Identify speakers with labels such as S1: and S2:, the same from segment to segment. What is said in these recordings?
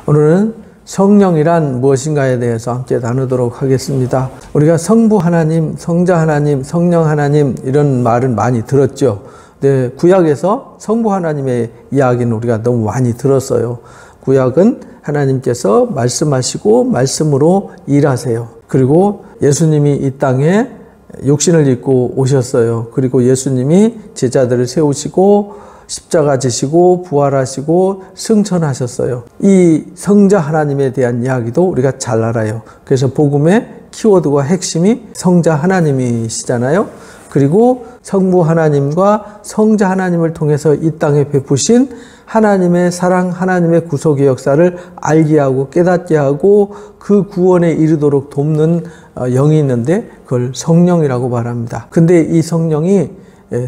S1: 오늘은 성령이란 무엇인가에 대해서 함께 나누도록 하겠습니다. 우리가 성부 하나님, 성자 하나님, 성령 하나님 이런 말은 많이 들었죠. 근데 구약에서 성부 하나님의 이야기는 우리가 너무 많이 들었어요. 구약은 하나님께서 말씀하시고 말씀으로 일하세요. 그리고 예수님이 이 땅에 육신을 입고 오셨어요. 그리고 예수님이 제자들을 세우시고 십자가 지시고 부활하시고 승천하셨어요. 이 성자 하나님에 대한 이야기도 우리가 잘 알아요. 그래서 복음의 키워드와 핵심이 성자 하나님이시잖아요. 그리고 성부 하나님과 성자 하나님을 통해서 이 땅에 베푸신 하나님의 사랑, 하나님의 구속의 역사를 알게 하고 깨닫게 하고 그 구원에 이르도록 돕는 영이 있는데 그걸 성령이라고 말합니다. 근데 이 성령이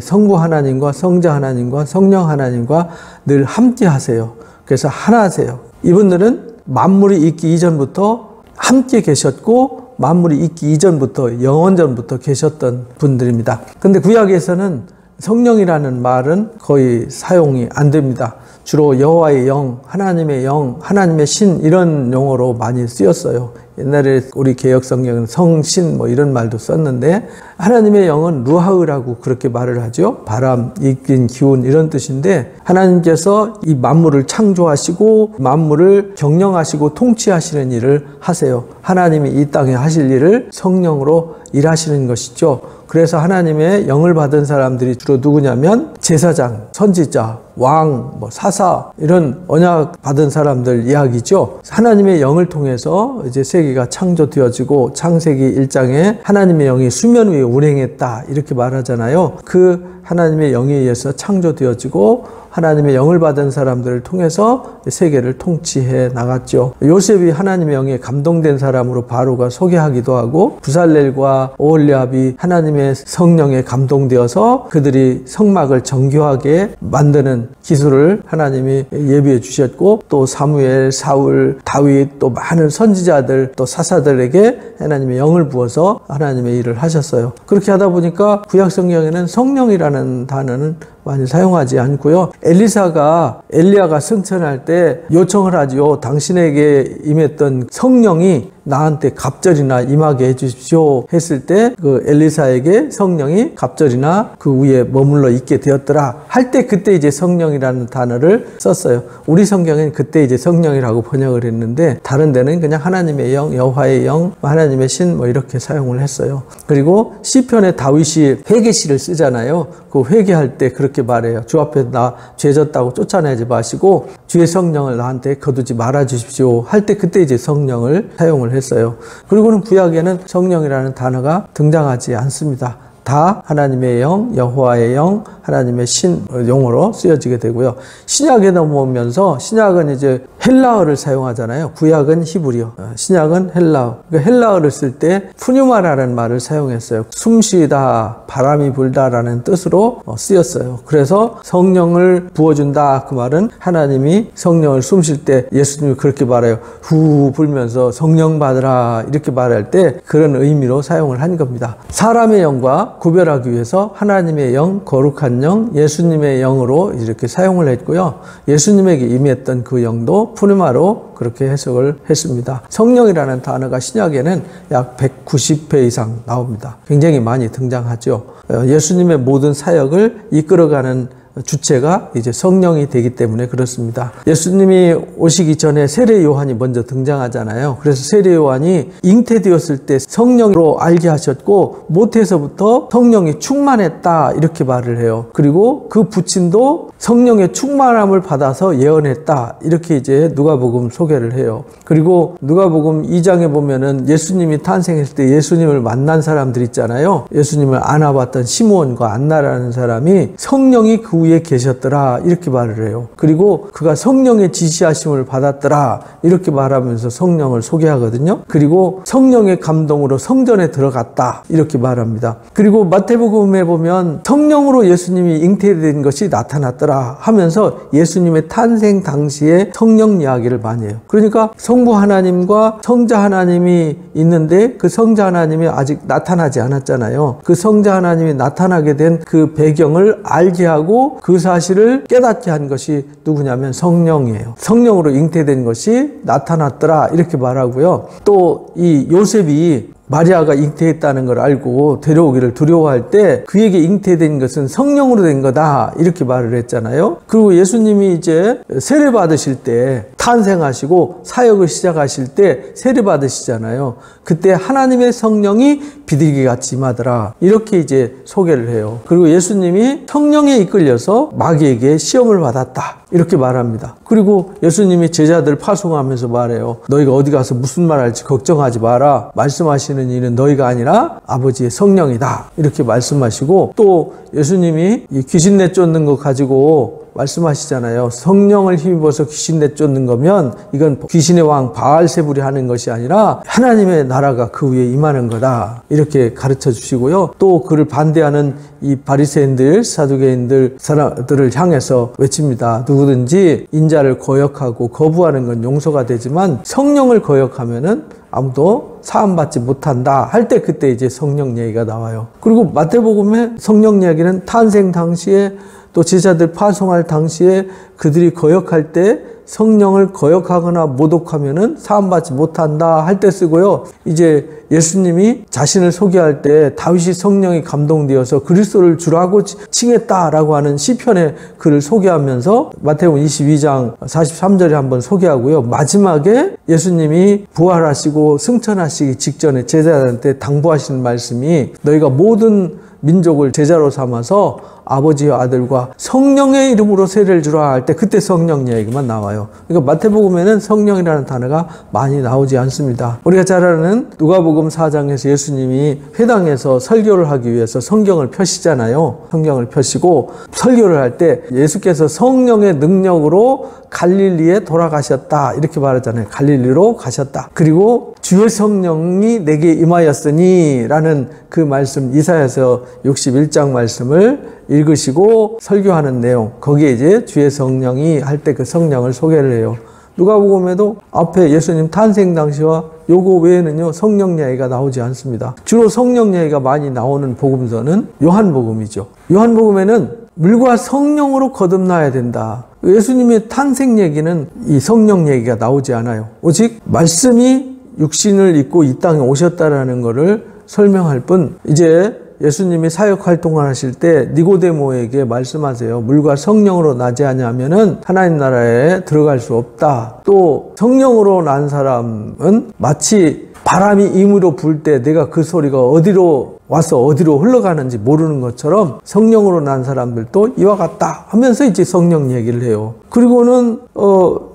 S1: 성부 하나님과 성자 하나님과 성령 하나님과 늘 함께 하세요. 그래서 하나세요. 이분들은 만물이 있기 이전부터 함께 계셨고 만물이 있기 이전부터 영원전부터 계셨던 분들입니다. 근데 구약에서는 성령이라는 말은 거의 사용이 안 됩니다. 주로 여호와의 영, 하나님의 영, 하나님의 신 이런 용어로 많이 쓰였어요. 옛날에 우리 개역 성경은 성신 뭐 이런 말도 썼는데 하나님의 영은 루하흐라고 그렇게 말을 하죠. 바람, 이긴 기운 이런 뜻인데 하나님께서 이 만물을 창조하시고 만물을 경영하시고 통치하시는 일을 하세요. 하나님이 이 땅에 하실 일을 성령으로 일하시는 것이죠. 그래서 하나님의 영을 받은 사람들이 주로 누구냐면 제사장, 선지자, 왕, 사사 이런 언약 받은 사람들 이야기죠. 하나님의 영을 통해서 이제 세계가 창조되어지고 창세기 1장에 하나님의 영이 수면 위에 운행했다 이렇게 말하잖아요. 그 하나님의 영에 의해서 창조되어지고 하나님의 영을 받은 사람들을 통해서 세계를 통치해 나갔죠. 요셉이 하나님의 영에 감동된 사람으로 바로가 소개하기도 하고 부살렐과 오홀리압이 하나님의 성령에 감동되어서 그들이 성막을 정교하게 만드는 기술을 하나님이 예비해 주셨고 또 사무엘, 사울, 다윗 또 많은 선지자들 또 사사들에게 하나님의 영을 부어서 하나님의 일을 하셨어요. 그렇게 하다 보니까 구약 성경에는 성령이라는 단어는 많이 사용하지 않고요. 엘리야가 승천할 때 요청을 하지요. 당신에게 임했던 성령이 나한테 갑절이나 임하게 해주십시오 했을 때 그 엘리사에게 성령이 갑절이나 그 위에 머물러 있게 되었더라 할 때 그때 이제 성령이라는 단어를 썼어요. 우리 성경엔 그때 이제 성령이라고 번역을 했는데 다른 데는 그냥 하나님의 영, 여호와의 영, 하나님의 신 이렇게 사용을 했어요. 그리고 시편에 다윗이 회개시를 쓰잖아요. 그 회개할 때 그렇게 말해요. 주 앞에 나 죄졌다고 쫓아내지 마시고 주의 성령을 나한테 거두지 말아 주십시오 할 때 그때 이제 성령을 사용을 했어요. 그리고는 구약에는 성령이라는 단어가 등장하지 않습니다. 다 하나님의 영, 여호와의 영, 하나님의 신 용어로 쓰여지게 되고요. 신약에 넘어오면서 신약은 이제 헬라어를 사용하잖아요. 구약은 히브리어, 신약은 헬라어. 헬라어를 쓸 때 푸뉴마라는 말을 사용했어요. 숨쉬다, 바람이 불다라는 뜻으로 쓰였어요. 그래서 성령을 부어준다 그 말은 하나님이 성령을 숨쉴 때 예수님이 그렇게 말해요. 후 불면서 성령 받으라 이렇게 말할 때 그런 의미로 사용을 한 겁니다. 사람의 영과 구별하기 위해서 하나님의 영, 거룩한 영, 예수님의 영으로 이렇게 사용을 했고요. 예수님에게 임했던 그 영도 푸뉴마로 그렇게 해석을 했습니다. 성령이라는 단어가 신약에는 약 190회 이상 나옵니다. 굉장히 많이 등장하죠. 예수님의 모든 사역을 이끌어가는 주체가 이제 성령이 되기 때문에 그렇습니다. 예수님이 오시기 전에 세례 요한이 먼저 등장하잖아요. 그래서 세례 요한이 잉태되었을 때 성령으로 알게 하셨고 모태에서부터 성령이 충만했다 이렇게 말을 해요. 그리고 그 부친도 성령의 충만함을 받아서 예언했다 이렇게 이제 누가복음 소개를 해요. 그리고 누가복음 2장에 보면은 예수님이 탄생했을 때 예수님을 만난 사람들 있잖아요. 예수님을 안아봤던 시므온과 안나라는 사람이 성령이 그 위에 계셨더라 이렇게 말을 해요. 그리고 그가 성령의 지시하심을 받았더라 이렇게 말하면서 성령을 소개하거든요. 그리고 성령의 감동으로 성전에 들어갔다 이렇게 말합니다. 그리고 마태복음에 보면 성령으로 예수님이 잉태된 것이 나타났더라 하면서 예수님의 탄생 당시에 성령 이야기를 많이 해요. 그러니까 성부 하나님과 성자 하나님이 있는데 그 성자 하나님이 아직 나타나지 않았잖아요. 그 성자 하나님이 나타나게 된 그 배경을 알게 하고 그리고 그 사실을 깨닫게 한 것이 누구냐면 성령이에요. 성령으로 잉태된 것이 나타났더라 이렇게 말하고요. 또 이 요셉이 마리아가 잉태했다는 걸 알고 데려오기를 두려워할 때 그에게 잉태된 것은 성령으로 된 거다 이렇게 말을 했잖아요. 그리고 예수님이 이제 세례 받으실 때 탄생하시고 사역을 시작하실 때 세례 받으시잖아요. 그때 하나님의 성령이 비둘기같이 임하더라 이렇게 이제 소개를 해요. 그리고 예수님이 성령에 이끌려서 마귀에게 시험을 받았다 이렇게 말합니다. 그리고 예수님이 제자들 파송하면서 말해요. 너희가 어디 가서 무슨 말 할지 걱정하지 마라. 말씀하시는 이는 너희가 아니라 아버지의 성령이다. 이렇게 말씀하시고 또 예수님이 이 귀신 내쫓는 거 가지고 말씀하시잖아요. 성령을 힘입어서 귀신 내쫓는 거면 이건 귀신의 왕 바알세불이 하는 것이 아니라 하나님의 나라가 그 위에 임하는 거다. 이렇게 가르쳐 주시고요. 또 그를 반대하는 이 바리새인들, 사두개인들 사람들을 향해서 외칩니다. 누구든지 인자를 거역하고 거부하는 건 용서가 되지만 성령을 거역하면은 아무도 사함받지 못한다 할 때 그때 이제 성령 얘기가 나와요. 그리고 마태복음의 성령 이야기는 탄생 당시에 또 제자들 파송할 당시에 그들이 거역할 때 성령을 거역하거나 모독하면은 사함받지 못한다 할 때 쓰고요. 이제 예수님이 자신을 소개할 때 다윗이 성령이 감동되어서 그리스도를 주라고 칭했다라고 하는 시편의 글을 소개하면서 마태복음 22장 43절에 한번 소개하고요. 마지막에 예수님이 부활하시고 승천하시기 직전에 제자들한테 당부하시는 말씀이 너희가 모든 민족을 제자로 삼아서 아버지와 아들과 성령의 이름으로 세례를 주라 할 때 그때 성령 얘기만 나와요. 그러니까 마태복음에는 성령이라는 단어가 많이 나오지 않습니다. 우리가 잘 아는 누가복음 4장에서 예수님이 회당에서 설교를 하기 위해서 성경을 펴시잖아요. 성경을 펴시고 설교를 할 때 예수께서 성령의 능력으로 갈릴리에 돌아가셨다 이렇게 말하잖아요. 갈릴리로 가셨다. 그리고 주의 성령이 내게 임하였으니 라는 그 말씀 이사야서 61장 말씀을 읽으시고 설교하는 내용 거기에 이제 주의 성령이 할 때 그 성령을 소개를 해요. 누가복음에도 앞에 예수님 탄생 당시와 요거 외에는요 성령 이야기가 나오지 않습니다. 주로 성령 이야기가 많이 나오는 복음서는 요한복음이죠. 요한복음에는 물과 성령으로 거듭나야 된다. 예수님의 탄생 얘기는 이 성령 얘기가 나오지 않아요. 오직 말씀이 육신을 입고 이 땅에 오셨다라는 것을 설명할 뿐 이제 예수님이 사역 활동을 하실 때 니고데모에게 말씀하세요. 물과 성령으로 나지 않으면은 하나님 나라에 들어갈 수 없다. 또 성령으로 난 사람은 마치 바람이 임으로 불 때 내가 그 소리가 어디로 와서 어디로 흘러가는지 모르는 것처럼 성령으로 난 사람들도 이와 같다 하면서 이제 성령 얘기를 해요. 그리고는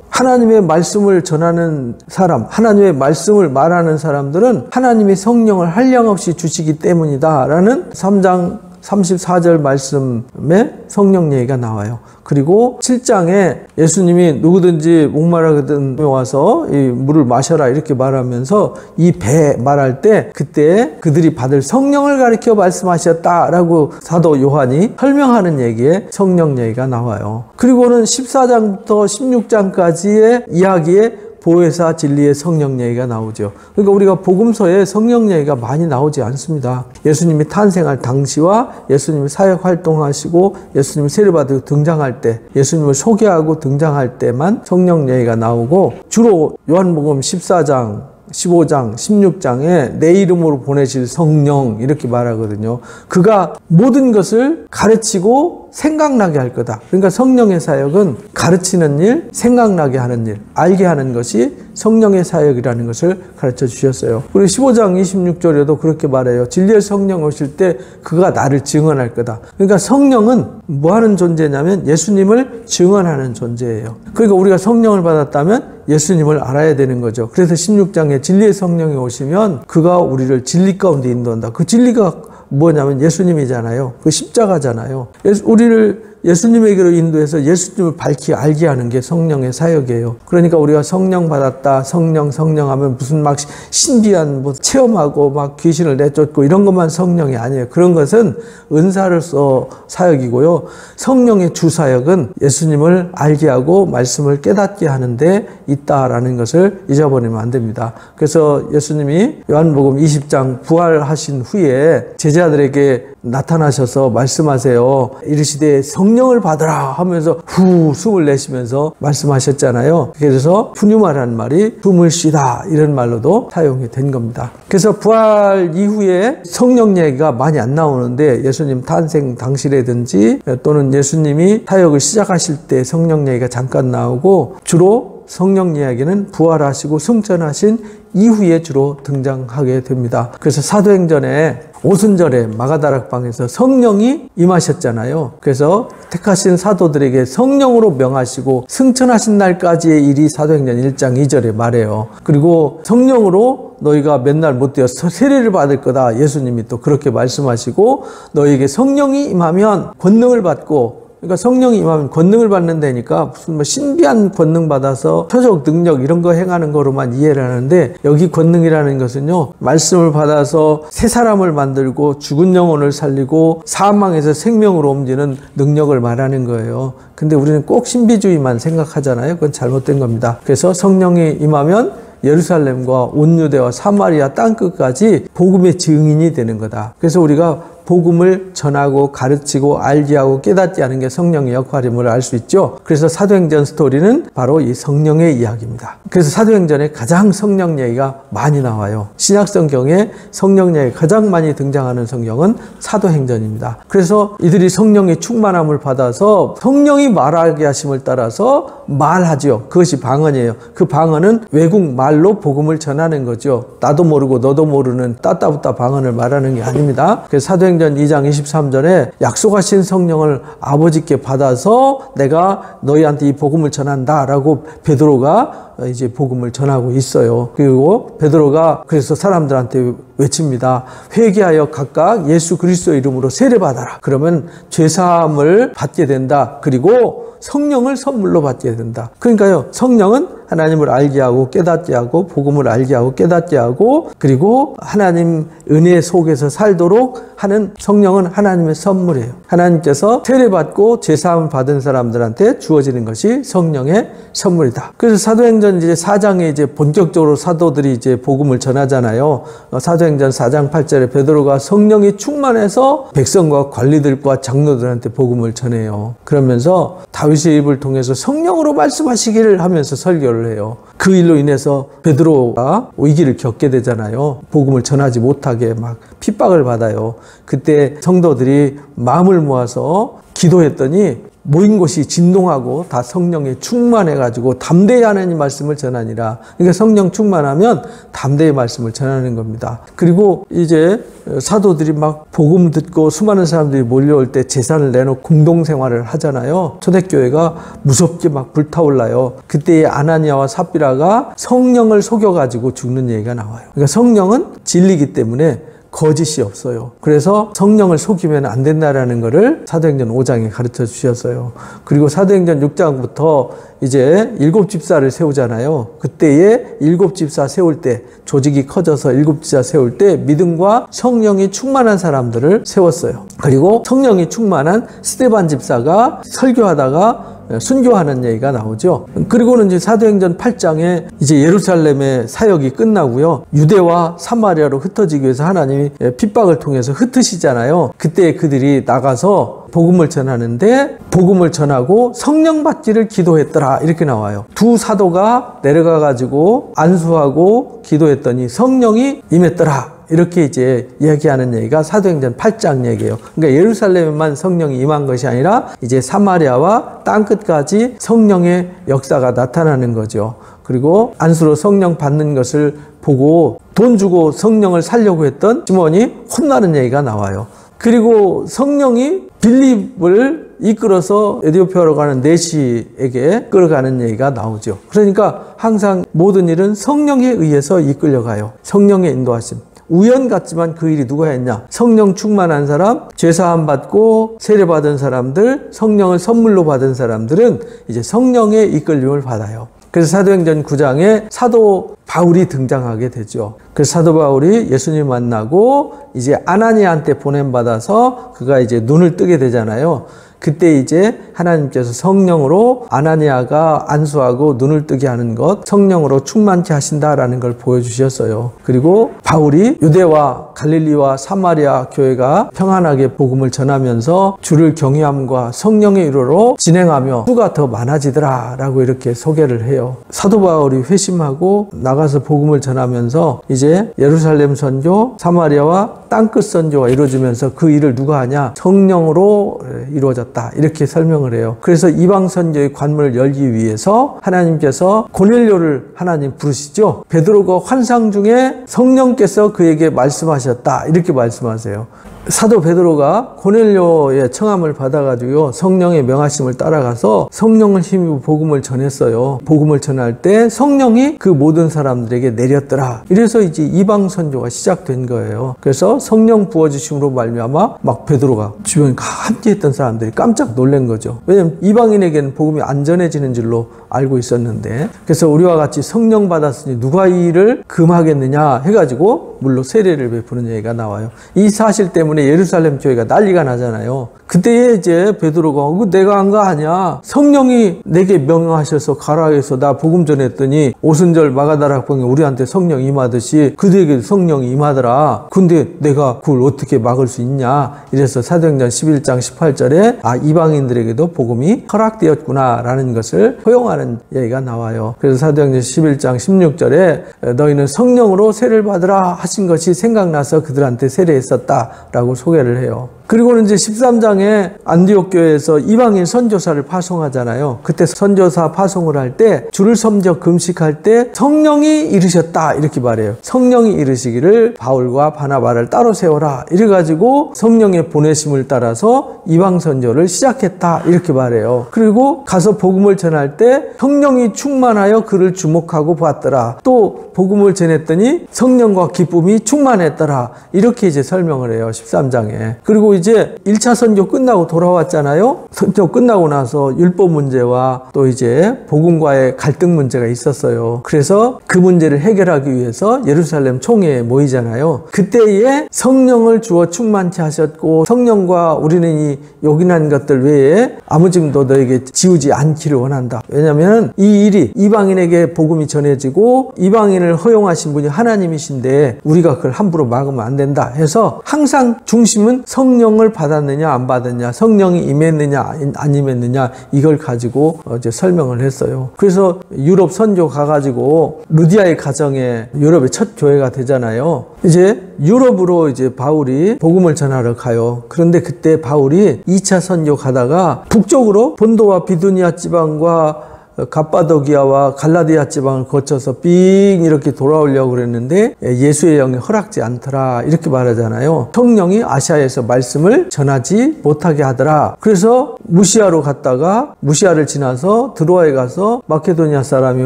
S1: 하나님의 말씀을 전하는 사람, 하나님의 말씀을 말하는 사람들은 하나님의 성령을 한량없이 주시기 때문이다 라는 3장 34절 말씀에 성령 얘기가 나와요. 그리고 7장에 예수님이 누구든지 목마르거든 와서 이 물을 마셔라 이렇게 말하면서 이 배 말할 때 그때 그들이 받을 성령을 가리켜 말씀하셨다라고 사도 요한이 설명하는 얘기에 성령 얘기가 나와요. 그리고는 14장부터 16장까지의 이야기에 보혜사 진리의 성령 얘기가 나오죠. 그러니까 우리가 복음서에 성령 얘기가 많이 나오지 않습니다. 예수님이 탄생할 당시와 예수님이 사역 활동하시고 예수님이 세례받고 등장할 때 예수님을 소개하고 등장할 때만 성령 얘기가 나오고 주로 요한복음 14장 15장, 16장에 내 이름으로 보내실 성령 이렇게 말하거든요. 그가 모든 것을 가르치고 생각나게 할 거다. 그러니까 성령의 사역은 가르치는 일, 생각나게 하는 일, 알게 하는 것이 성령의 사역이라는 것을 가르쳐 주셨어요. 그리고 15장 26절에도 그렇게 말해요. 진리의 성령 오실 때 그가 나를 증언할 거다. 그러니까 성령은 뭐 하는 존재냐면 예수님을 증언하는 존재예요. 그러니까 우리가 성령을 받았다면 예수님을 알아야 되는 거죠. 그래서 16장에 진리의 성령이 오시면 그가 우리를 진리 가운데 인도한다. 그 진리가 뭐냐면 예수님이잖아요. 그 십자가잖아요. 우리를 예수님에게로 인도해서 예수님을 밝히 알게 하는 게 성령의 사역이에요. 그러니까 우리가 성령 받았다, 성령 하면 무슨 막 신비한 뭐 체험하고 막 귀신을 내쫓고 이런 것만 성령이 아니에요. 그런 것은 은사로서 사역이고요. 성령의 주 사역은 예수님을 알게 하고 말씀을 깨닫게 하는데 있다라는 것을 잊어버리면 안 됩니다. 그래서 예수님이 요한복음 20장 부활하신 후에 제자들에게 나타나셔서 말씀하세요. 이르시되 성령을 받으라 하면서 후 숨을 내쉬면서 말씀하셨잖아요. 그래서 푸뉴마라는 말이 숨을 쉬다 이런 말로도 사용이 된 겁니다. 그래서 부활 이후에 성령 얘기가 많이 안 나오는데 예수님 탄생 당시라든지 또는 예수님이 사역을 시작하실 때 성령 얘기가 잠깐 나오고 주로 성령 이야기는 부활하시고 승천하신 이후에 주로 등장하게 됩니다. 그래서 사도행전에 오순절에 마가다락방에서 성령이 임하셨잖아요. 그래서 택하신 사도들에게 성령으로 명하시고 승천하신 날까지의 일이 사도행전 1장 2절에 말해요. 그리고 성령으로 너희가 맨날 못 되어 세례를 받을 거다. 예수님이 또 그렇게 말씀하시고 너희에게 성령이 임하면 권능을 받고, 그러니까 성령이 임하면 권능을 받는다니까 무슨 뭐 신비한 권능 받아서 표적 능력 이런 거 행하는 거로만 이해를 하는데, 여기 권능이라는 것은요, 말씀을 받아서 새 사람을 만들고 죽은 영혼을 살리고 사망에서 생명으로 옮기는 능력을 말하는 거예요. 근데 우리는 꼭 신비주의만 생각하잖아요. 그건 잘못된 겁니다. 그래서 성령이 임하면 예루살렘과 온 유대와 사마리아 땅끝까지 복음의 증인이 되는 거다. 그래서 우리가 복음을 전하고 가르치고 알게 하고 깨닫게 하는 게 성령의 역할임을 알 수 있죠. 그래서 사도행전 스토리는 바로 이 성령의 이야기입니다. 그래서 사도행전에 가장 성령 얘기가 많이 나와요. 신약성경에 성령 얘기가 가장 많이 등장하는 성경은 사도행전입니다. 그래서 이들이 성령의 충만함을 받아서 성령이 말하게 하심을 따라서 말하죠. 그것이 방언이에요. 그 방언은 외국 말로 복음을 전하는 거죠. 나도 모르고 너도 모르는 따따부따 방언을 말하는 게 아닙니다. 그래서 사도행전 2장 23절에 약속하신 성령을 아버지께 받아서 내가 너희한테 이 복음을 전한다 라고 베드로가 이제 복음을 전하고 있어요. 그리고 베드로가 그래서 사람들한테 외칩니다. 회개하여 각각 예수 그리스도 이름으로 세례받아라. 그러면 죄사함을 받게 된다. 그리고 성령을 선물로 받게 된다. 그러니까요, 성령은 하나님을 알게 하고 깨닫게 하고 복음을 알게 하고 깨닫게 하고, 그리고 하나님 은혜 속에서 살도록 하는 성령은 하나님의 선물이에요. 하나님께서 세례받고 죄사함을 받은 사람들한테 주어지는 것이 성령의 선물이다. 그래서 사도행전 이제 4장에 이제 본격적으로 사도들이 이제 복음을 전하잖아요. 사도행전 4장 8절에 베드로가 성령이 충만해서 백성과 관리들과 장로들한테 복음을 전해요. 그러면서 다윗의 입을 통해서 성령으로 말씀하시기를 하면서 설교를 해요. 그 일로 인해서 베드로가 위기를 겪게 되잖아요. 복음을 전하지 못하게 막 핍박을 받아요. 그때 성도들이 마음을 모아서 기도했더니 모인 곳이 진동하고 다 성령에 충만해가지고 담대히 하나님 말씀을 전하니라. 그러니까 성령 충만하면 담대히 말씀을 전하는 겁니다. 그리고 이제 사도들이 막 복음 듣고 수많은 사람들이 몰려올 때 재산을 내놓고 공동생활을 하잖아요. 초대교회가 무섭게 막 불타올라요. 그때 아나니아와 삽비라가 성령을 속여가지고 죽는 얘기가 나와요. 그러니까 성령은 진리이기 때문에 거짓이 없어요. 그래서 성령을 속이면 안 된다라는 것을 사도행전 5장에 가르쳐 주셨어요. 그리고 사도행전 6장부터 이제 7집사를 세우잖아요. 그때에 7집사 세울 때, 조직이 커져서 7집사 세울 때 믿음과 성령이 충만한 사람들을 세웠어요. 그리고 성령이 충만한 스데반 집사가 설교하다가 순교하는 얘기가 나오죠. 그리고는 이제 사도행전 8장에 이제 예루살렘의 사역이 끝나고요, 유대와 사마리아로 흩어지기 위해서 하나님이 핍박을 통해서 흩으시잖아요. 그때 그들이 나가서 복음을 전하는데 복음을 전하고 성령 받기를 기도했더라 이렇게 나와요. 두 사도가 내려가 가지고 안수하고 기도했더니 성령이 임했더라 이렇게 이제 이야기하는 얘기가 사도행전 8장 얘기예요. 그러니까 예루살렘에만 성령이 임한 것이 아니라 이제 사마리아와 땅끝까지 성령의 역사가 나타나는 거죠. 그리고 안수로 성령 받는 것을 보고 돈 주고 성령을 살려고 했던 시몬이 혼나는 얘기가 나와요. 그리고 성령이 빌립을 이끌어서 에디오피아로 가는 내시에게 끌어가는 얘기가 나오죠. 그러니까 항상 모든 일은 성령에 의해서 이끌려가요. 성령의 인도하심. 우연 같지만 그 일이 누가 했냐? 성령 충만한 사람, 죄사함 받고 세례받은 사람들, 성령을 선물로 받은 사람들은 이제 성령의 이끌림을 받아요. 그래서 사도행전 9장에 사도 바울이 등장하게 되죠. 그래서 사도 바울이 예수님 만나고 이제 아나니아한테 보냄받아서 그가 이제 눈을 뜨게 되잖아요. 그때 이제 하나님께서 성령으로 아나니아가 안수하고 눈을 뜨게 하는 것, 성령으로 충만케 하신다라는 걸 보여주셨어요. 그리고 바울이 유대와 갈릴리와 사마리아 교회가 평안하게 복음을 전하면서 주를 경외함과 성령의 위로로 진행하며 수가 더 많아지더라 라고 이렇게 소개를 해요. 사도 바울이 회심하고 나가서 복음을 전하면서 이제 예루살렘 선교, 사마리아와 땅끝 선교가 이루어지면서 그 일을 누가 하냐? 성령으로 이루어졌다 이렇게 설명을 해요. 그래서 이방 선교의 관문을 열기 위해서 하나님께서 고넬료를 하나님 부르시죠. 베드로가 환상 중에 성령께서 그에게 말씀하셨다 이렇게 말씀하세요. 사도 베드로가 고넬료의 청함을 받아가지고 성령의 명하심을 따라가서 성령을 힘입어 복음을 전했어요. 복음을 전할 때 성령이 그 모든 사람들에게 내렸더라. 이래서 이제 이방 선교가 시작된 거예요. 그래서 성령 부어주심으로 말미암아 막 베드로가 주변에 함께했던 사람들이 깜짝 놀란 거죠. 왜냐하면 이방인에게는 복음이 안 전해지는 줄로 알고 있었는데, 그래서 우리와 같이 성령 받았으니 누가 이 일을 금하겠느냐 해가지고 물로 세례를 베푸는 얘기가 나와요. 이 사실 때문에 예루살렘 교회가 난리가 나잖아요. 그때에 이제 베드로가 내가 한 거 아니야. 성령이 내게 명하셔서 가라 해서 나 복음 전했더니 오순절 마가다락방에 우리한테 성령 임하듯이 그들에게 성령이 임하더라. 근데 내가 그걸 어떻게 막을 수 있냐. 이래서 사도행전 11장 18절에 이방인들에게도 복음이 허락되었구나 라는 것을 포용하는 얘기가 나와요. 그래서 사도행전 11장 16절에 너희는 성령으로 세례를 받으라 하신 것이 생각나서 그들한테 세례했었다 라고 소개를 해요. 그리고는 이제 13장에 안디옥 교회에서 이방인 선교사를 파송하잖아요. 그때 선교사 파송을 할 때 주를 섬겨 금식할 때 성령이 이르셨다 이렇게 말해요. 성령이 이르시기를 바울과 바나바를 따로 세워라 이래가지고 성령의 보내심을 따라서 이방 선교를 시작했다 이렇게 말해요. 그리고 가서 복음을 전할 때 성령이 충만하여 그를 주목하고 봤더라. 또 복음을 전했더니 성령과 기쁨이 충만했더라 이렇게 이제 설명을 해요. 13장에. 그리고 이제 1차 선교 끝나고 돌아왔잖아요. 선교 끝나고 나서 율법 문제와 또 이제 복음과의 갈등 문제가 있었어요. 그래서 그 문제를 해결하기 위해서 예루살렘 총회에 모이잖아요. 그때에 성령을 주어 충만케 하셨고 성령과 우리는 이 요긴한 것들 외에 아무 짐도 너에게 지우지 않기를 원한다. 왜냐하면 이 일이 이방인에게 복음이 전해지고 이방인을 허용하신 분이 하나님이신데 우리가 그걸 함부로 막으면 안 된다 해서 항상 중심은 성령을 받았느냐 안 받았느냐, 성령이 임했느냐 안 임했느냐 이걸 가지고 이제 설명을 했어요. 그래서 유럽 선교 가가지고 루디아의 가정에 유럽의 첫 교회가 되잖아요. 이제 유럽으로 이제 바울이 복음을 전하러 가요. 그런데 그때 바울이 2차 선교 가다가 북쪽으로 본도와 비두니아 지방과 갑바도기아와 갈라디아 지방을 거쳐서 삥 이렇게 돌아오려고 그랬는데 예수의 영이 허락지 않더라 이렇게 말하잖아요. 성령이 아시아에서 말씀을 전하지 못하게 하더라. 그래서 무시아로 갔다가 무시아를 지나서 드로아에 가서 마케도니아 사람이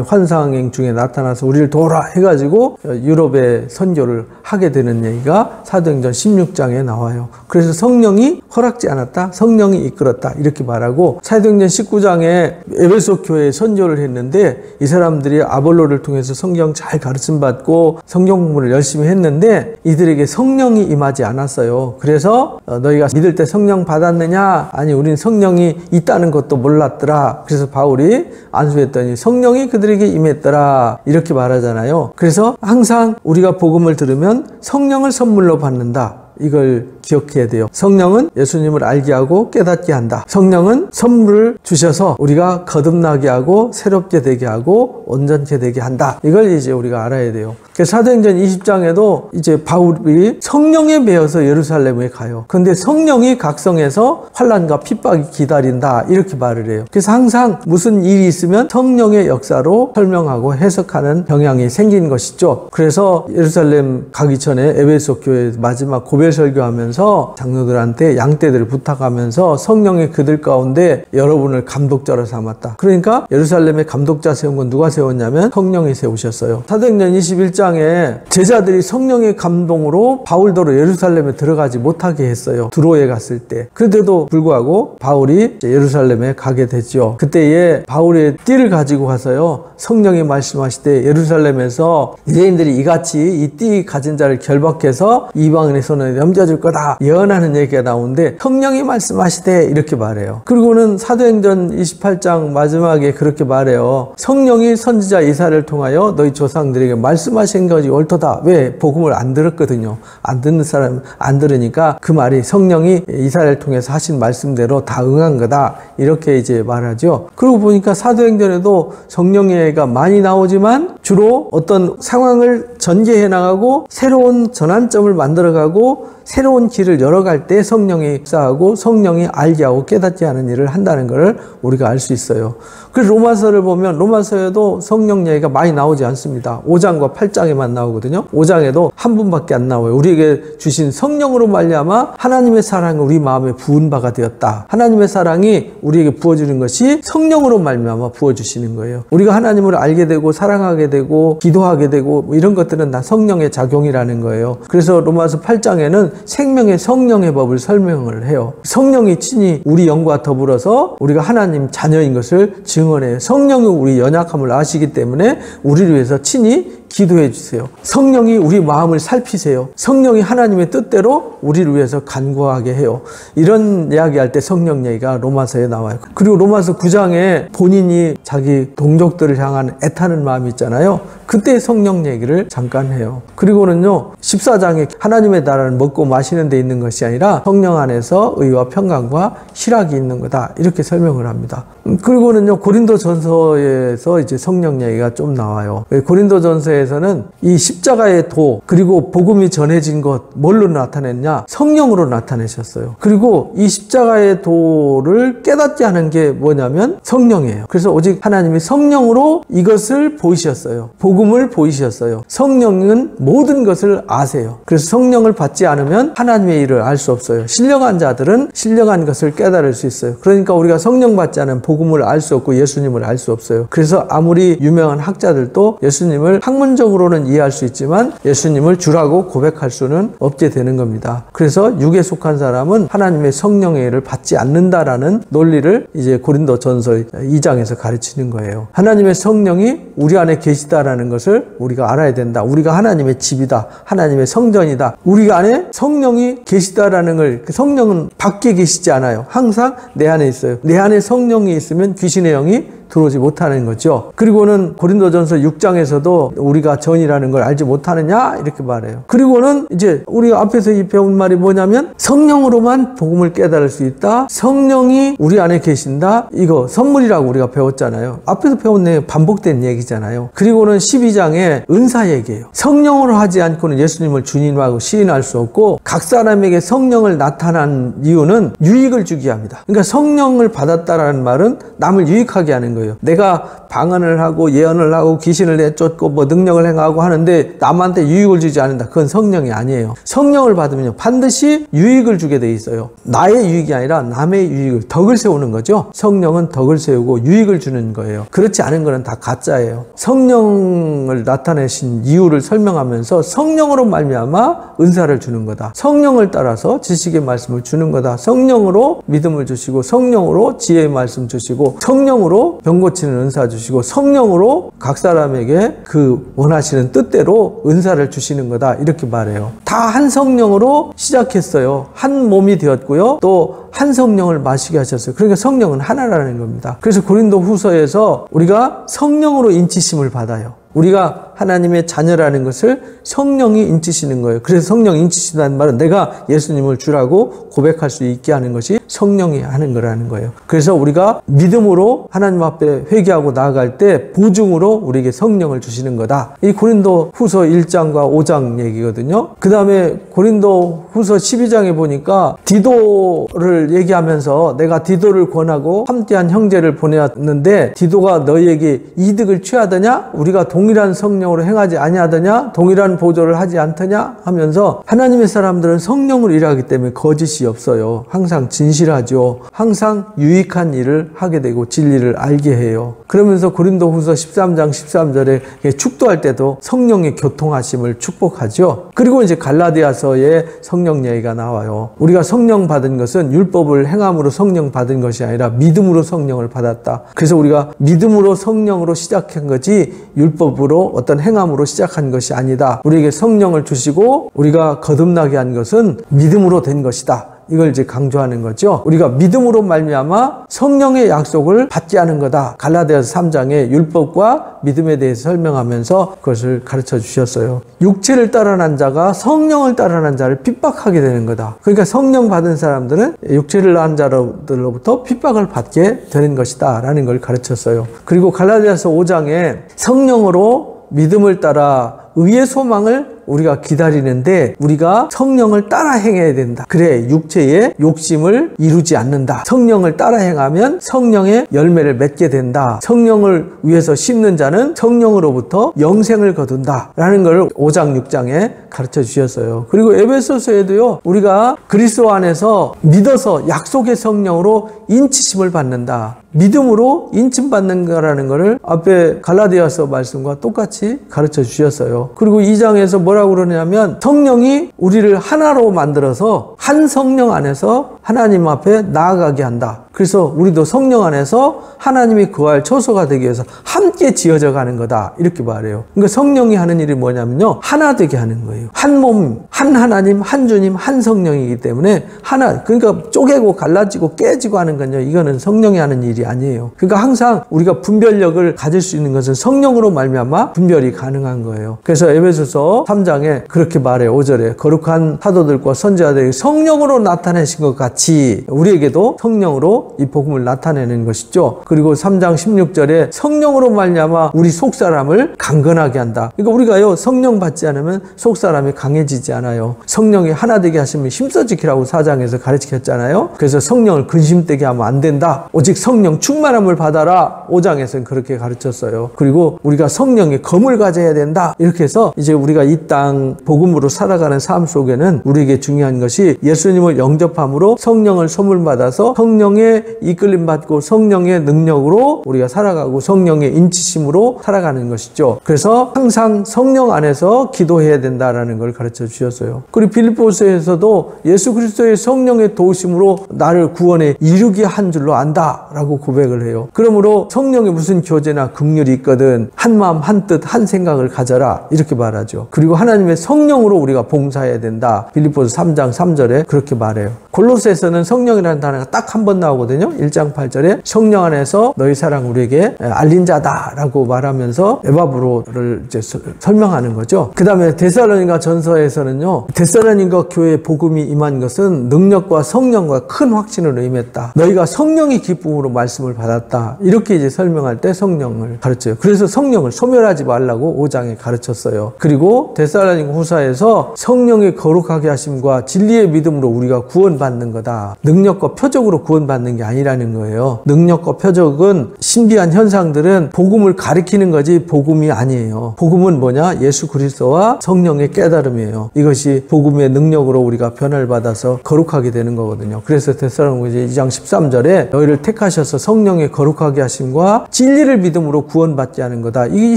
S1: 환상행 중에 나타나서 우리를 도와라 해가지고 유럽에 선교를 하게 되는 얘기가 사도행전 16장에 나와요. 그래서 성령이 허락지 않았다, 성령이 이끌었다 이렇게 말하고, 사도행전 19장에 에베소 교회에 선교를 했는데 이 사람들이 아볼로를 통해서 성경 잘 가르침 받고 성경 공부를 열심히 했는데 이들에게 성령이 임하지 않았어요. 그래서 너희가 믿을 때 성령 받았느냐? 아니 우린 성령이 있다는 것도 몰랐더라. 그래서 바울이 안수했더니 성령이 그들에게 임했더라 이렇게 말하잖아요. 그래서 항상 우리가 복음을 들으면 성령을 선물로 받는다. 이걸 기억해야 돼요. 성령은 예수님을 알게 하고 깨닫게 한다. 성령은 선물을 주셔서 우리가 거듭나게 하고 새롭게 되게 하고 온전케 되게 한다. 이걸 이제 우리가 알아야 돼요. 사도행전 20장에도 이제 바울이 성령에 매여서 예루살렘에 가요. 그런데 성령이 각성해서 환난과 핍박이 기다린다 이렇게 말을 해요. 그래서 항상 무슨 일이 있으면 성령의 역사로 설명하고 해석하는 경향이 생긴 것이죠. 그래서 예루살렘 가기 전에 에베소 교회 마지막 고별 설교하면서 장로들한테 양떼들을 부탁하면서 성령이 그들 가운데 여러분을 감독자로 삼았다. 그러니까 예루살렘에 감독자 세운 건 누가 세웠냐면 성령이 세우셨어요. 사도행전 21장에 제자들이 성령의 감동으로 바울더러 예루살렘에 들어가지 못하게 했어요. 드로에 갔을 때. 그런데도 불구하고 바울이 예루살렘에 가게 됐죠. 그때에 바울의 띠를 가지고 가서요. 성령이 말씀하실 때 예루살렘에서 유대인들이 이같이 이 띠 가진 자를 결박해서 이방인의 손에 넘겨줄 거다 거다 예언하는 얘기가 나오는데 성령이 말씀하시되 이렇게 말해요. 그리고는 사도행전 28장 마지막에 그렇게 말해요. 성령이 선지자 이사야를 통하여 너희 조상들에게 말씀하신 것이 옳도다. 왜? 복음을 안 들었거든요. 안 듣는 사람 안 들으니까 그 말이 성령이 이사야를 통해서 하신 말씀대로 다 응한 거다. 이렇게 이제 말하죠. 그러고 보니까 사도행전에도 성령예가 많이 나오지만 주로 어떤 상황을 전개해 나가고 새로운 전환점을 만들어가고 새로운 길을 열어갈 때 성령이 역사하고 성령이 알게 하고 깨닫게 하는 일을 한다는 것을 우리가 알 수 있어요. 그래서 로마서를 보면 로마서에도 성령 얘기가 많이 나오지 않습니다. 5장과 8장에만 나오거든요. 5장에도 한 분밖에 안 나와요. 우리에게 주신 성령으로 말미암아 하나님의 사랑이 우리 마음에 부은 바가 되었다. 하나님의 사랑이 우리에게 부어주는 것이 성령으로 말미암아 부어주시는 거예요. 우리가 하나님을 알게 되고 사랑하게 되고 기도하게 되고 뭐 이런 것들은 다 성령의 작용이라는 거예요. 그래서 로마서 8장에는 생명의 성령의 법을 설명을 해요. 성령이 친히 우리 영과 더불어서 우리가 하나님 자녀인 것을 증언해요. 성령이 우리 연약함을 아시기 때문에 우리를 위해서 친히 기도해 주세요. 성령이 우리 마음을 살피세요. 성령이 하나님의 뜻대로 우리를 위해서 간구하게 해요. 이런 이야기할 때 성령 얘기가 로마서에 나와요. 그리고 로마서 9장에 본인이 자기 동족들을 향한 애타는 마음이 있잖아요. 그때 성령 얘기를 잠깐 해요. 그리고는요 14장에 하나님의 나라는 먹고 마시는 데 있는 것이 아니라 성령 안에서 의와 평강과 희락이 있는 거다. 이렇게 설명을 합니다. 그리고는요 고린도전서에서 이제 성령 얘기가 좀 나와요. 고린도전서에서는 이 십자가의 도 그리고 복음이 전해진 것 뭘로 나타냈냐? 성령으로 나타내셨어요. 그리고 이 십자가의 도를 깨닫게 하는 게 뭐냐면 성령이에요. 그래서 오직 하나님이 성령으로 이것을 보이셨어요. 복음을 보이셨어요. 성령은 모든 것을 아세요. 그래서 성령을 받지 않으면 하나님의 일을 알 수 없어요. 신령한 자들은 신령한 것을 깨달을 수 있어요. 그러니까 우리가 성령 받지 않으면 복음을 알 수 없고 예수님을 알 수 없어요. 그래서 아무리 유명한 학자들도 예수님을 학문적으로는 이해할 수 있지만 예수님을 주라고 고백할 수는 없게 되는 겁니다. 그래서 육에 속한 사람은 하나님의 성령의 일을 받지 않는다라는 논리를 이제 고린도전서 2장에서 가르치는 거예요. 하나님의 성령이 우리 안에 계시다라는 것을 우리가 알아야 된다. 우리가 하나님의 집이다. 하나님의 성전이다. 우리 안에 성령이 계시다라는 걸 성령은 밖에 계시지 않아요. 항상 내 안에 있어요. 내 안에 성령이 있으면 귀신의 영이 들어오지 못하는 거죠. 그리고는 고린도전서 6장에서도 우리가 전이라는 걸 알지 못하느냐 이렇게 말해요. 그리고는 이제 우리가 앞에서 이 배운 말이 뭐냐면 성령으로만 복음을 깨달을 수 있다. 성령이 우리 안에 계신다. 이거 선물이라고 우리가 배웠잖아요. 앞에서 배운 내용 반복된 얘기잖아요. 그리고는 12장에 은사 얘기예요. 성령으로 하지 않고는 예수님을 주님하고 시인할 수 없고 각 사람에게 성령을 나타난 이유는 유익을 주기 합니다. 그러니까 성령을 받았다라는 말은 남을 유익하게 하는 거예요. 내가 방언을 하고 예언을 하고 귀신을 내쫓고 뭐 능력을 행하고 하는데 남한테 유익을 주지 않는다. 그건 성령이 아니에요. 성령을 받으면 반드시 유익을 주게 돼 있어요. 나의 유익이 아니라 남의 유익을, 덕을 세우는 거죠. 성령은 덕을 세우고 유익을 주는 거예요. 그렇지 않은 거는 다 가짜예요. 성령을 나타내신 이유를 설명하면서 성령으로 말미암아 은사를 주는 거다. 성령을 따라서 지식의 말씀을 주는 거다. 성령으로 믿음을 주시고 성령으로 지혜의 말씀 주시고 성령으로 병 고치는 은사 주시고 성령으로 각 사람에게 그 원하시는 뜻대로 은사를 주시는 거다. 이렇게 말해요. 다 한 성령으로 시작했어요. 한 몸이 되었고요. 또 한 성령을 마시게 하셨어요. 그러니까 성령은 하나라는 겁니다. 그래서 고린도 후서에서 우리가 성령으로 인치심을 받아요. 우리가 하나님의 자녀라는 것을 성령이 인치시는 거예요. 그래서 성령이 인치신다는 말은 내가 예수님을 주라고 고백할 수 있게 하는 것이 성령이 하는 거라는 거예요. 그래서 우리가 믿음으로 하나님 앞에 회개하고 나아갈 때 보증으로 우리에게 성령을 주시는 거다. 이 고린도 후서 1장과 5장 얘기거든요. 그 다음에 고린도 후서 12장에 보니까 디도를 얘기하면서 내가 디도를 권하고 함께한 형제를 보내었는데 디도가 너희에게 이득을 취하더냐? 우리가 동일한 성령으로 행하지 아니하더냐? 동일한 보조를 하지 않더냐? 하면서 하나님의 사람들은 성령으로 일하기 때문에 거짓이 없어요. 항상 진실하죠. 항상 유익한 일을 하게 되고 진리를 알게 해요. 그러면서 고린도후서 13장 13절에 축도할 때도 성령의 교통하심을 축복하죠. 그리고 이제 갈라디아서에 성령 얘기가 나와요. 우리가 성령 받은 것은 율법을 행함으로 성령 받은 것이 아니라 믿음으로 성령을 받았다. 그래서 우리가 믿음으로 성령으로 시작한 거지 율법으로 율법으로 어떤 행함으로 시작한 것이 아니다. 우리에게 성령을 주시고 우리가 거듭나게 한 것은 믿음으로 된 것이다. 이걸 이제 강조하는 거죠. 우리가 믿음으로 말미암아 성령의 약속을 받게 하는 거다. 갈라디아서 3장에 율법과 믿음에 대해서 설명하면서 그것을 가르쳐 주셨어요. 육체를 따라난 자가 성령을 따라난 자를 핍박하게 되는 거다. 그러니까 성령 받은 사람들은 육체를 낳은 자들로부터 핍박을 받게 되는 것이다 라는 걸 가르쳤어요. 그리고 갈라디아서 5장에 성령으로 믿음을 따라 의의 소망을 우리가 기다리는데 우리가 성령을 따라 행해야 된다. 그래 육체의 욕심을 이루지 않는다. 성령을 따라 행하면 성령의 열매를 맺게 된다. 성령을 위해서 심는 자는 성령으로부터 영생을 거둔다 라는 걸 5장 6장에 가르쳐 주셨어요. 그리고 에베소서에도요, 우리가 그리스도 안에서 믿어서 약속의 성령으로 인치심을 받는다. 믿음으로 인침받는 거라는 것을 앞에 갈라디아서 말씀과 똑같이 가르쳐 주셨어요. 그리고 2장에서 뭐라고 그러냐면 성령이 우리를 하나로 만들어서 한 성령 안에서 하나님 앞에 나아가게 한다. 그래서 우리도 성령 안에서 하나님이 거할 처소가 되기 위해서 함께 지어져 가는 거다. 이렇게 말해요. 그러니까 성령이 하는 일이 뭐냐면요, 하나 되게 하는 거예요. 한 몸, 한 하나님, 한 주님, 한 성령이기 때문에 하나, 그러니까 쪼개고 갈라지고 깨지고 하는 건요, 이거는 성령이 하는 일이 아니에요. 그러니까 항상 우리가 분별력을 가질 수 있는 것은 성령으로 말미암아 분별이 가능한 거예요. 그래서 에베소서 3장에 그렇게 말해요. 5절에 거룩한 사도들과 선지자들이 성령으로 나타내신 것 같이 우리에게도 성령으로 이 복음을 나타내는 것이죠. 그리고 3장 16절에 성령으로 말미암아 우리 속사람을 강건하게 한다. 그러니까 우리가요, 성령 받지 않으면 속사람이 강해지지 않아요. 성령이 하나 되게 하시면 힘써 지키라고 4장에서 가르치셨잖아요. 그래서 성령을 근심되게 하면 안 된다. 오직 성령 충만함을 받아라. 5장에서는 그렇게 가르쳤어요. 그리고 우리가 성령의 검을 가져야 된다. 이렇게 해서 이제 우리가 이 땅 복음으로 살아가는 삶 속에는 우리에게 중요한 것이 예수님을 영접함으로 성령을 선물 받아서 성령의 이끌림 받고 성령의 능력으로 우리가 살아가고 성령의 인치심으로 살아가는 것이죠. 그래서 항상 성령 안에서 기도해야 된다라는 걸 가르쳐 주셨어요. 그리고 빌립보서에서도 예수 그리스도의 성령의 도우심으로 나를 구원에 이르게 한 줄로 안다라고 고백을 해요. 그러므로 성령에 무슨 교제나 긍휼이 있거든 한 마음 한 뜻 한 생각을 가져라 이렇게 말하죠. 그리고 하나님의 성령으로 우리가 봉사해야 된다. 빌립보서 3장 3절에 그렇게 말해요. 골로새에서는 성령이라는 단어가 딱 한 번 나오거든요. 1장 8절에 성령 안에서 너희 사랑 우리에게 알린 자다라고 말하면서 에바브로를 이제 설명하는 거죠. 그 다음에 데살로니가 전서에서는요, 데살로니가 교회에 복음이 임한 것은 능력과 성령과 큰 확신으로 임했다. 너희가 성령의 기쁨으로 말씀을 받았다. 이렇게 이제 설명할 때 성령을 가르쳐요. 그래서 성령을 소멸하지 말라고 5장에 가르쳤어요. 그리고 데살로니가 후서에서 성령의 거룩하게 하심과 진리의 믿음으로 우리가 구원받는 거다. 능력과 표적으로 구원받는 게 아니라는 거예요. 능력과 표적은 신비한 현상들은 복음을 가리키는 거지 복음이 아니에요. 복음은 뭐냐? 예수 그리스도와 성령의 깨달음이에요. 이것이 복음의 능력으로 우리가 변화를 받아서 거룩하게 되는 거거든요. 그래서 데살로니가 2장 13절에 너희를 택하셔서 성령의 거룩하게 하심과 진리를 믿음으로 구원받게 하는 거다. 이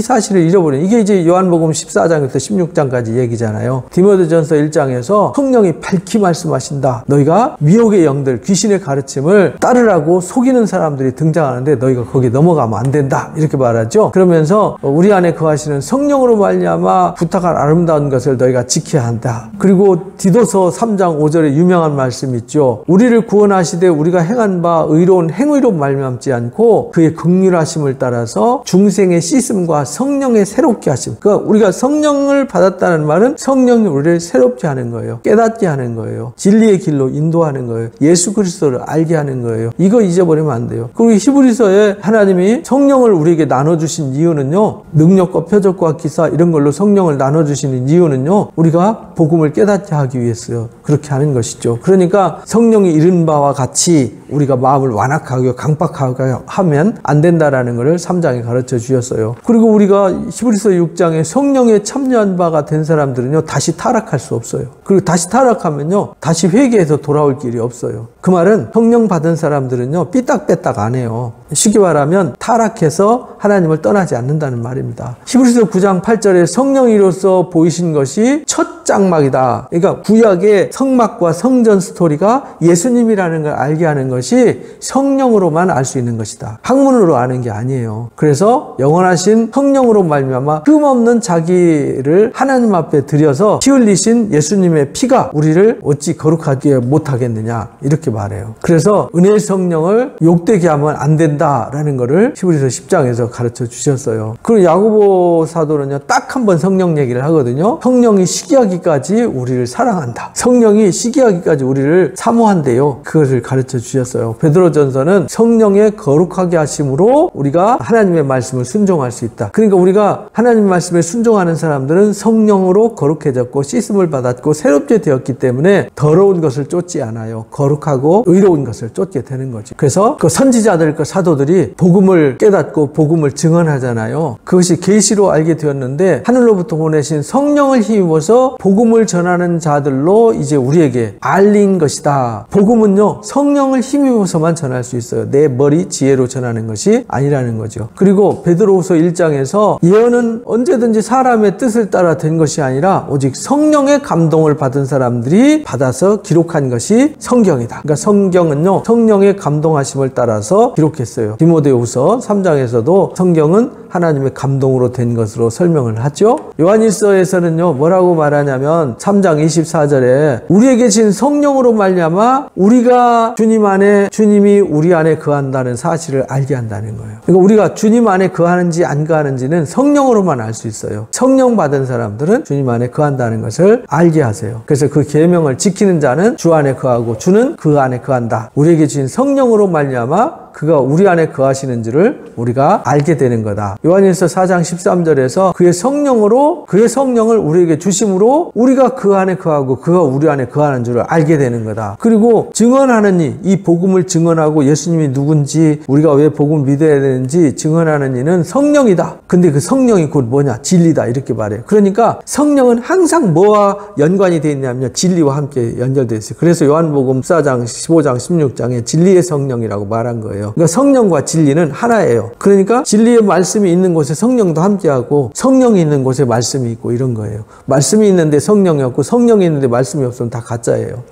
S1: 사실을 잃어버린, 이게 이제 요한복음 14장부터 16장까지 얘기잖아요. 디모데전서 1장에서 성령이 밝히 말씀하신다. 너희가 미혹의 영들, 귀신의 가르침을 따르라고 속이는 사람들이 등장하는데 너희가 거기 넘어가면 안 된다. 이렇게 말하죠. 그러면서 우리 안에 거하시는 성령으로 말미암아 부탁한 아름다운 것을 너희가 지켜야 한다. 그리고 디도서 3장 5절에 유명한 말씀 있죠. 우리를 구원하시되 우리가 행한 바 의로운 행위로 말미암지 않고 그의 긍휼하심을 따라서 중생의 씻음과 성령의 새롭게 하심. 그러니까 우리가 성령을 받았다는 말은 성령이 우리를 새롭게 하는 거예요. 깨닫게 하는 거예요. 진리의 길로 인도하는 거예요. 예수 그리스도를 알게 하는 거예요. 이거 잊어버리면 안 돼요. 그리고 히브리서에 하나님이 성령을 우리에게 나눠주신 이유는요, 능력과 표적과 기사 이런 걸로 성령을 나눠주시는 이유는요, 우리가 복음을 깨닫게 하기 위해서요. 그렇게 하는 것이죠. 그러니까 성령이 이른 바와 같이 우리가 마음을 완악하게 강박하게 하면 안 된다라는 것을 3장에 가르쳐 주셨어요. 그리고 우리가 히브리서 6장에 성령에 참여한 바가 된 사람들은요, 다시 타락할 수 없어요. 그리고 다시 타락하면요, 다시 회개해서 돌아올 길이 없어요. 그 말은 성령 받은 사람들은요, 삐딱빼딱 안 해요. 쉽게 말하면 타락해서 하나님을 떠나지 않는다는 말입니다. 히브리서 9장 8절에 성령이로서 보이신 것이 첫 장막이다. 그러니까 구약의 성막과 성전 스토리가 예수님이라는 걸 알게 하는 것이 성령으로만 알 수 있는 것이다. 학문으로 아는 게 아니에요. 그래서 영원하신 성령으로 말미암아 흠없는 자기를 하나님 앞에 드려서 피 흘리신 예수님의 피가 우리를 어찌 거룩하게 못하겠느냐, 이렇게 말해요. 그래서 은혜의 성령을 욕되게 하면 안 된다라는 것을 히브리서 10장에서 가르쳐 주셨어요. 그리고 야고보 사도는요, 딱 한 번 성령 얘기를 하거든요. 성령이 시기하기까지 우리를 사랑한다. 성령이 시기하기까지 우리를 사모한대요. 그것을 가르쳐 주셨어요. 베드로전서는 성령의 거룩하게 하심으로 우리가 하나님의 말씀을 순종할 수 있다. 그러니까 우리가 하나님 말씀에 순종하는 사람들은 성령으로 거룩해졌고 씻음을 받았고 새롭게 되었기 때문에 더러운 것을 쫓지 않아요. 거룩하고 의로운 것을 쫓게 되는 거죠. 그래서 그 선지자들, 그 사도들이 복음을 깨닫고 복음을 증언하잖아요. 그것이 계시로 알게 되었는데 하늘로부터 보내신 성령을 힘입어서 복음을 전하는 자들로 이제 우리에게 알린 것이다. 복음은요, 성령을 힘입어서만 전할 수 있어요. 내 머리 지혜로 전하는 것이 아니라는 거죠. 그리고 베드로후서 1장에서 예언은 언제든지 사람의 뜻을 따라 된 것이 아니라 오직 성령의 감동을 받은 사람들이 받아서 기록한 것이 성경이다. 그러니까 성경은요, 성령의 감동하심을 따라서 기록했어요. 디모데후서 3장에서도 성경은 하나님의 감동으로 된 것으로 설명을 하죠. 요한일서에서는요, 뭐라고 말하냐면 3장 24절에 우리에게 진 성령으로 말미암아 우리가 주님 안에, 주님이 우리 안에 거한다는 사실을 알게 한다는 거예요. 그러니까 우리가 주님 안에 거하는지 안 거하는지는 성령으로만 알 수 있어요. 성령 받은 사람들은 주님 안에 거한다는 것을 알게 하세요. 그래서 그 계명을 지키는 자는 주 안에 거하고 주는 그 안에 거한다. 우리에게 진 성령으로 말미암아 그가 우리 안에 거하시는 줄을 우리가 알게 되는 거다. 요한일서 4장 13절에서 그의 성령으로, 그의 성령을 우리에게 주심으로 우리가 그 안에 거하고 그가 우리 안에 거하는 줄을 알게 되는 거다. 그리고 증언하는 이 복음을 증언하고 예수님이 누군지, 우리가 왜 복음을 믿어야 되는지 증언하는 이는 성령이다. 근데 그 성령이 곧 뭐냐? 진리다. 이렇게 말해요. 그러니까 성령은 항상 뭐와 연관이 되어 있냐면요, 진리와 함께 연결되어 있어요. 그래서 요한복음 14장, 15장, 16장에 진리의 성령이라고 말한 거예요. 그러니까 성령과 진리는 하나예요. 그러니까 진리의 말씀이 있는 곳에 성령도 함께하고 성령이 있는 곳에 말씀이 있고 이런 거예요. 말씀이 있는데 성령이 없고 성령이 있는데 말씀이 없으면 다 가짜예요.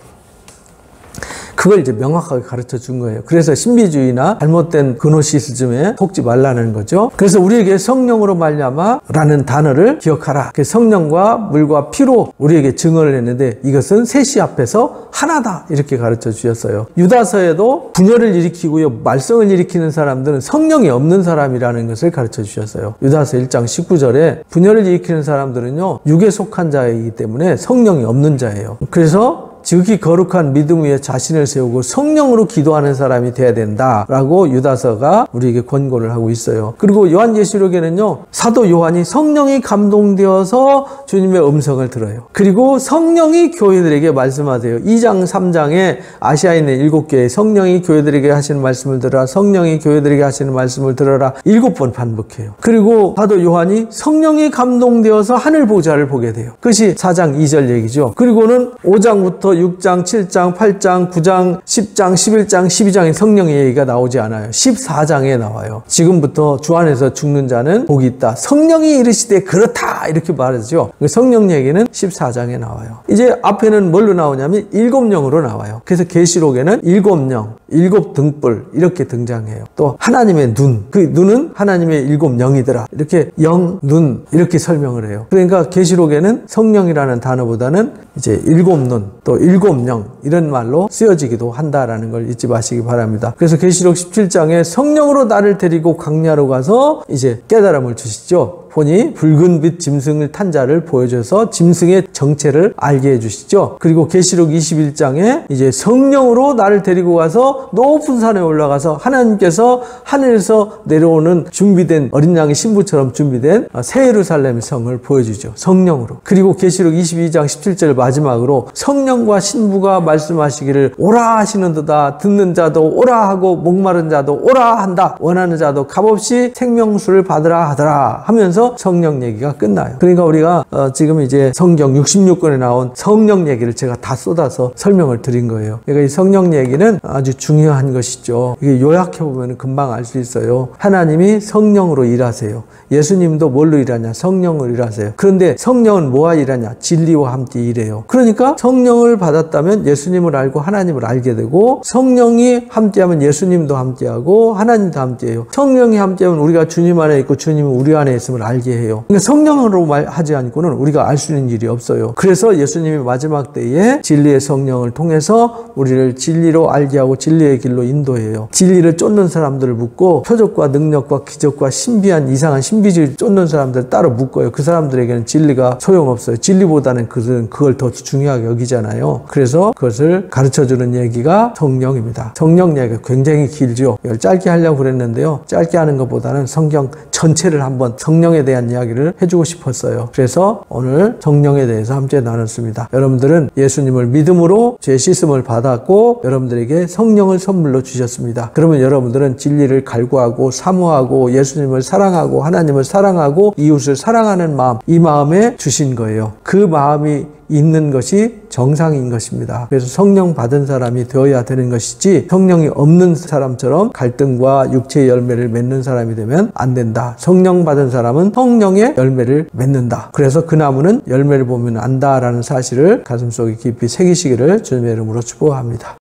S1: 그걸 이제 명확하게 가르쳐 준 거예요. 그래서 신비주의나 잘못된 그노시스즘에 속지 말라는 거죠. 그래서 우리에게 성령으로 말미암아라는 단어를 기억하라. 성령과 물과 피로 우리에게 증언을 했는데 이것은 셋이 앞에서 하나다, 이렇게 가르쳐 주셨어요. 유다서에도 분열을 일으키고요, 말썽을 일으키는 사람들은 성령이 없는 사람이라는 것을 가르쳐 주셨어요. 유다서 1장 19절에 분열을 일으키는 사람들은요, 육에 속한 자이기 때문에 성령이 없는 자예요. 그래서 지극히 거룩한 믿음 위에 자신을 세우고 성령으로 기도하는 사람이 돼야 된다라고 유다서가 우리에게 권고를 하고 있어요. 그리고 요한계시록에는요, 사도 요한이 성령이 감동되어서 주님의 음성을 들어요. 그리고 성령이 교회들에게 말씀하세요. 2장 3장에 아시아에 있는 7교회 성령이 교회들에게 하시는 말씀을 들어라, 성령이 교회들에게 하시는 말씀을 들어라 7번 반복해요. 그리고 사도 요한이 성령이 감동되어서 하늘 보좌를 보게 돼요. 그것이 4장 2절 얘기죠. 그리고는 5장부터 6장, 7장, 8장, 9장, 10장, 11장, 12장에 성령의 얘기가 나오지 않아요. 14장에 나와요. 지금부터 주 안에서 죽는 자는 복이 있다. 성령이 이르시되 그렇다, 이렇게 말하죠. 성령 얘기는 14장에 나와요. 이제 앞에는 뭘로 나오냐면 7영으로 나와요. 그래서 계시록에는 7영, 7등불 이렇게 등장해요. 또 하나님의 눈, 그 눈은 하나님의 7영이더라. 이렇게 영, 눈 이렇게 설명을 해요. 그러니까 계시록에는 성령이라는 단어보다는 이제 7눈, 또 7영 이런 말로 쓰여지기도 한다라는 걸 잊지 마시기 바랍니다. 그래서 계시록 17장에 성령으로 나를 데리고 광야로 가서 이제 깨달음을 주시죠. 보니 붉은 빛 짐승을 탄 자를 보여줘서 짐승의 정체를 알게 해주시죠. 그리고 계시록 21장에 이제 성령으로 나를 데리고 가서 높은 산에 올라가서 하나님께서 하늘에서 내려오는 준비된 어린 양의 신부처럼 준비된 새 예루살렘 성을 보여주죠. 성령으로. 그리고 계시록 22장 17절 마지막으로 성령과 신부가 말씀하시기를 오라 하시는도다. 듣는 자도 오라 하고 목마른 자도 오라 한다. 원하는 자도 값없이 생명수를 받으라 하더라 하면서 하면서 성령 얘기가 끝나요. 그러니까 우리가 지금 이제 성경 66권에 나온 성령 얘기를 제가 다 쏟아서 설명을 드린 거예요. 그러니까 이 성령 얘기는 아주 중요한 것이죠. 이게 요약해보면 금방 알 수 있어요. 하나님이 성령으로 일하세요. 예수님도 뭘로 일하냐? 성령으로 일하세요. 그런데 성령은 뭐와 일하냐? 진리와 함께 일해요. 그러니까 성령을 받았다면 예수님을 알고 하나님을 알게 되고, 성령이 함께하면 예수님도 함께하고 하나님도 함께해요. 성령이 함께하면 우리가 주님 안에 있고 주님은 우리 안에 있음을 알게 해요. 그러니까 성령으로 하지 않고는 우리가 알 수 있는 일이 없어요. 그래서 예수님이 마지막 때에 진리의 성령을 통해서 우리를 진리로 알게 하고 진리의 길로 인도해요. 진리를 쫓는 사람들을 묶고 표적과 능력과 기적과 신비한 이상한 신비주의 쫓는 사람들 따로 묶어요. 그 사람들에게는 진리가 소용없어요. 진리보다는 그걸 더 중요하게 여기잖아요. 그래서 그것을 가르쳐주는 얘기가 성령입니다. 성령 얘기가 굉장히 길죠. 이걸 짧게 하려고 그랬는데요. 짧게 하는 것보다는 성경 전체를 한번 성령에 대한 이야기를 해주고 싶었어요. 그래서 오늘 성령에 대해서 함께 나눴습니다. 여러분들은 예수님을 믿음으로 죄 씻음을 받았고 여러분들에게 성령을 선물로 주셨습니다. 그러면 여러분들은 진리를 갈구하고 사모하고 예수님을 사랑하고 하나님을 사랑하고 이웃을 사랑하는 마음, 이 마음에 주신 거예요. 그 마음이 있는 것이 정상인 것입니다. 그래서 성령 받은 사람이 되어야 되는 것이지 성령이 없는 사람처럼 갈등과 육체의 열매를 맺는 사람이 되면 안 된다. 성령 받은 사람은 성령의 열매를 맺는다. 그래서 그 나무는 열매를 보면 안다라는 사실을 가슴속에 깊이 새기시기를 주님의 이름으로 축복합니다.